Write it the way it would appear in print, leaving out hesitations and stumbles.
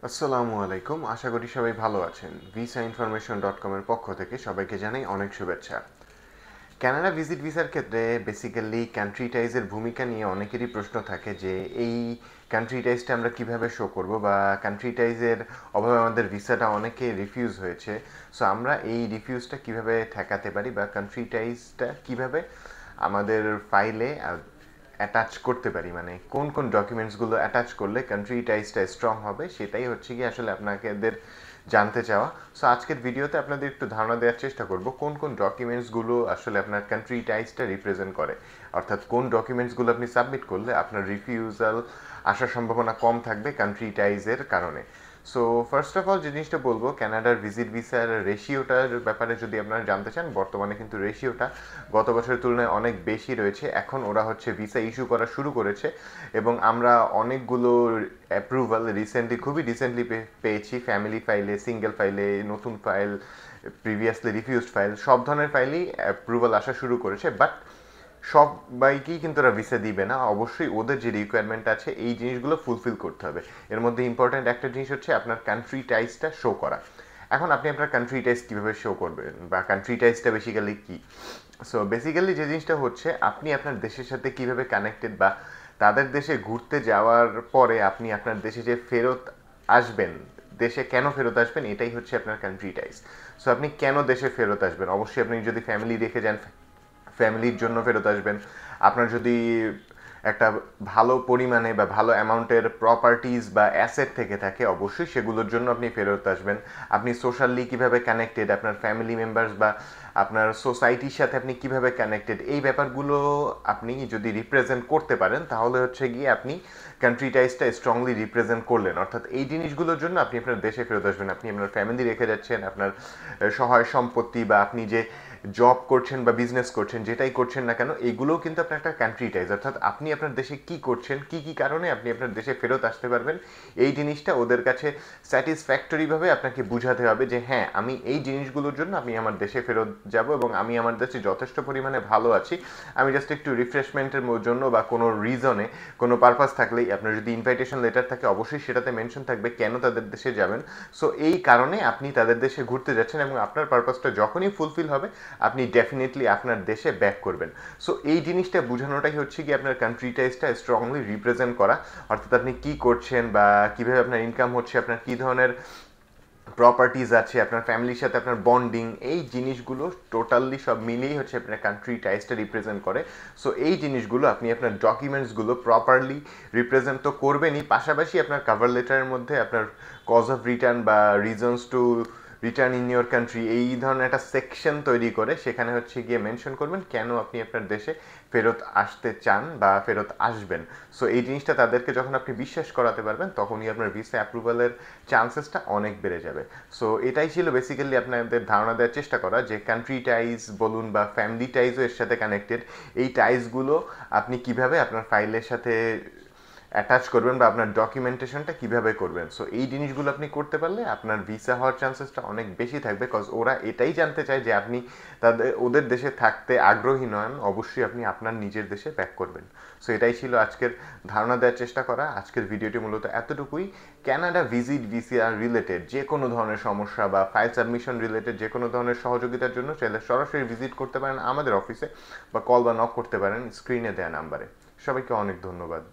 আসসালামু আলাইকুম। আশা করি সবাই ভালো আছেন। ভিসা ইনফরমেশন.com এর পক্ষ থেকে সবাইকে জানাই অনেক শুভেচ্ছা। কানাডা ভিজিট ভিসার ক্ষেত্রে বেসিক্যালি কান্ট্রি টাইজের ভূমিকা নিয়ে অনেকেরই প্রশ্ন থাকে যে এই কান্ট্রি টাইজটা আমরা কিভাবে শো করব, বা কান্ট্রি টাইজের অভাবে আমাদের ভিসাটা অনেকে রিফিউজ হয়েছে। সো আমরা এই রিফিউজটা কিভাবে ঠেকাতে পারি, বা কান্ট্রি টাইজটা কিভাবে আমাদের ফাইলে অ্যাটাচ করতে পারি, মানে কোন কোন ডকুমেন্টসগুলো অ্যাটাচ করলে কান্ট্রি টাইজটা স্ট্রং হবে, সেটাই হচ্ছে কি আসলে আপনাদের জানতে চাওয়া। সো আজকের ভিডিওতে আপনাদের একটু ধারণা দেওয়ার চেষ্টা করব কোন কোন ডকুমেন্টসগুলো আসলে আপনার কান্ট্রি টাইজটা রিপ্রেজেন্ট করে, অর্থাৎ কোন ডকুমেন্টসগুলো আপনি সাবমিট করলে আপনার রিফিউজাল আসার সম্ভাবনা কম থাকবে কান্ট্রি টাইজের কারণে। সো ফার্স্ট অফ অল যে জিনিসটা বলবো, কানাডার ভিজিট ভিসার রেশিওটার ব্যাপারে যদি আপনারা জানতে চান, বর্তমানে কিন্তু রেশিওটা গত বছরের তুলনায় অনেক বেশি রয়েছে। এখন ওরা হচ্ছে ভিসা ইস্যু করা শুরু করেছে, এবং আমরা অনেকগুলো অ্যাপ্রুভাল খুবই রিসেন্টলি পেয়েছি। ফ্যামিলি ফাইলে, সিঙ্গেল ফাইলে, নতুন ফাইল, প্রিভিয়াসলি রিফিউজড ফাইল, সব ধরনের ফাইলই অ্যাপ্রুভাল আসা শুরু করেছে। বাট সবাইকেই কিন্তু ওরা ভিসা দিবে না, অবশ্যই ওদের যে রিকোয়ারমেন্ট আছে এই জিনিসগুলো ফুলফিল করতে হবে। এর মধ্যে ইম্পর্ট্যান্ট একটা জিনিস হচ্ছে আপনার কান্ট্রি টাইজটা শো করা। এখন আপনি আপনার কান্ট্রি টাইজ কীভাবে শো করবেন, বা কান্ট্রি টাইজটা বেসিক্যালি কী? সো বেসিক্যালি যে জিনিসটা হচ্ছে, আপনি আপনার দেশের সাথে কীভাবে কানেক্টেড, বা তাদের দেশে ঘুরতে যাওয়ার পরে আপনি আপনার দেশে যে ফেরত আসবেন, দেশে কেন ফেরত আসবেন, এটাই হচ্ছে আপনার কান্ট্রি টাইজ। সো আপনি কেন দেশে ফেরত আসবেন? অবশ্যই আপনি যদি ফ্যামিলি রেখে যান, ফ্যামিলির জন্য ফেরত আসবেন। আপনার যদি একটা ভালো পরিমাণে বা ভালো অ্যামাউন্টের প্রপার্টিজ বা অ্যাসেট থেকে থাকে, অবশ্যই সেগুলোর জন্য আপনি ফেরত আসবেন। আপনি সোশ্যালি কীভাবে কানেক্টেড, আপনার ফ্যামিলি মেম্বার্স বা আপনার সোসাইটির সাথে আপনি কীভাবে কানেক্টেড, এই ব্যাপারগুলো আপনি যদি রিপ্রেজেন্ট করতে পারেন, তাহলে হচ্ছে গিয়ে আপনি কান্ট্রি টাইজটা স্ট্রংলি রিপ্রেজেন্ট করলেন। অর্থাৎ এই জিনিসগুলোর জন্য আপনি আপনার দেশে ফেরত আসবেন। আপনি আপনার ফ্যামিলি রেখে যাচ্ছেন, আপনার সহায় সম্পত্তি, বা আপনি যে জব করছেন বা বিজনেস করছেন, যেটাই করছেন না কেন, এগুলোও কিন্তু আপনার একটা কান্ট্রি টাইজ। অর্থাৎ আপনি আপনার দেশে কি করছেন, কি কি কারণে আপনি আপনার দেশে ফেরত আসতে পারবেন, এই জিনিসটা ওদের কাছে স্যাটিসফ্যাক্টরিভাবে আপনাকে বুঝাতে হবে যে হ্যাঁ, আমি এই জিনিসগুলোর জন্য আমি আমার দেশে ফেরত যাব, এবং আমি আমার দেশে যথেষ্ট পরিমাণে ভালো আছি। আমি জাস্ট একটু রিফ্রেশমেন্টের জন্য বা কোনো রিজনে, কোনো পারপাস থাকলেই, আপনার যদি ইনভাইটেশন লেটার থাকে অবশ্যই সেটাতে মেনশন থাকবে কেন তাদের দেশে যাবেন। সো এই কারণে আপনি তাদের দেশে ঘুরতে যাচ্ছেন, এবং আপনার পারপাসটা যখনই ফুলফিল হবে আপনি ডেফিনেটলি আপনার দেশে ব্যাক করবেন। সো এই জিনিসটা বোঝানোটাই হচ্ছে কি আপনার কান্ট্রি টাইজটা স্ট্রংলি রিপ্রেজেন্ট করা। অর্থাৎ আপনি কি করছেন, বা কীভাবে আপনার ইনকাম হচ্ছে, আপনার কী ধরনের প্রপার্টিজ আছে, আপনার ফ্যামিলির সাথে আপনার বন্ডিং, এই জিনিসগুলো টোটালি সব মিলিয়েই হচ্ছে আপনার কান্ট্রি টাইজটা রিপ্রেজেন্ট করে। সো এই জিনিসগুলো আপনি আপনার ডকুমেন্টসগুলো প্রপারলি রিপ্রেজেন্ট তো করবেনই, পাশাপাশি আপনার কাভার লেটারের মধ্যে আপনার কজ অফ রিটার্ন বা reasons to return in your country, এই ধরনের একটা সেকশন তৈরি করে সেখানে হচ্ছে গিয়ে মেনশন করবেন কেন আপনি আপনার দেশে ফেরত আসতে চান বা ফেরত আসবেন। সো এই জিনিসটা তাদেরকে যখন আপনি বিশ্বাস করাতে পারবেন, তখনই আপনার ভিসা অ্যাপ্রুভালের চান্সেসটা অনেক বেড়ে যাবে। সো এটাই ছিল বেসিক্যালি আপনাদের ধারণা দেওয়ার চেষ্টা করা, যে কান্ট্রি টাইজ বলুন বা ফ্যামিলি টাইজও এর সাথে কানেক্টেড। এই টাইজগুলো আপনি কিভাবে আপনার ফাইলের সাথে অ্যাটাচ করবেন, বা আপনার ডকুমেন্টেশনটা কিভাবে করবেন। সো এই জিনিসগুলো আপনি করতে পারলে আপনার ভিসা হওয়ার চান্সেসটা অনেক বেশি থাকবে, কজ ওরা এটাই জানতে চায় যে আপনি ওদের দেশে থাকতে আগ্রহী নন, অবশ্যই আপনি আপনার নিজের দেশে ব্যাক করবেন। সো এটাই ছিল আজকের ধারণা দেওয়ার চেষ্টা করা। আজকের ভিডিওটি মূলত এতটুকুই। কানাডা ভিজিট ভিসা রিলেটেড যে কোনো ধরনের সমস্যা বা ফাইল সাবমিশন রিলেটেড যে কোনো ধরনের সহযোগিতার জন্য চাইলে সরাসরি ভিজিট করতে পারেন আমাদের অফিসে, বা কল বা নক করতে পারেন স্ক্রিনে দেওয়া নাম্বারে। সবাইকে অনেক ধন্যবাদ।